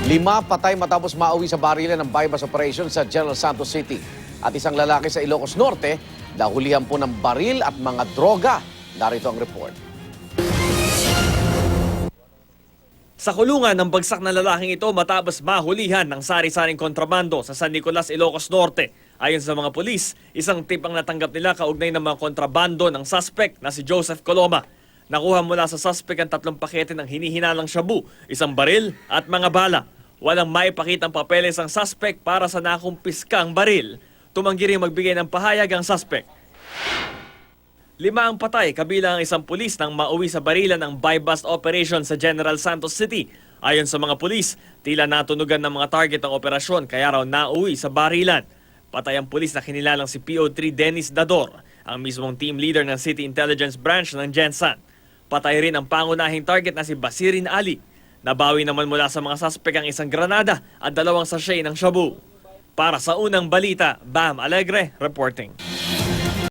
5 patay matapos mauwi sa barilan ng bypass operation sa General Santos City. At isang lalaki sa Ilocos Norte, nahulihan po ng baril at mga droga. Narito ang report. Sa kulungan ng bagsak na lalaking ito matapos mahulihan ng sari-saring kontrabando sa San Nicolas, Ilocos Norte. Ayon sa mga pulis, isang tip ang natanggap nila kaugnay ng mga kontrabando ng suspect na si Joseph Coloma. Nakuha mula sa suspect ang 3 pakete ng hinihinalang shabu, isang baril at mga bala. Walang maipakitang papeles ang suspect para sa nakumpiskang baril. Tumanggi rin magbigay ng pahayag ang suspect. 5 ang patay, kabilang ang isang pulis nang mauwi sa barilan ng buy-bust operation sa General Santos City. Ayon sa mga pulis, tila natunugan ng mga target ang operasyon kaya raw nauwi sa barilan. Patay ang pulis na kinilalang si PO3 Dennis Dador, ang mismong team leader ng City Intelligence Branch ng Gensan. Patay rin ang pangunahing target na si Basirin Ali. Nabawi naman mula sa mga suspect ang isang granada at 2 sachet ng shabu. Para sa unang balita, Bam Alegre reporting.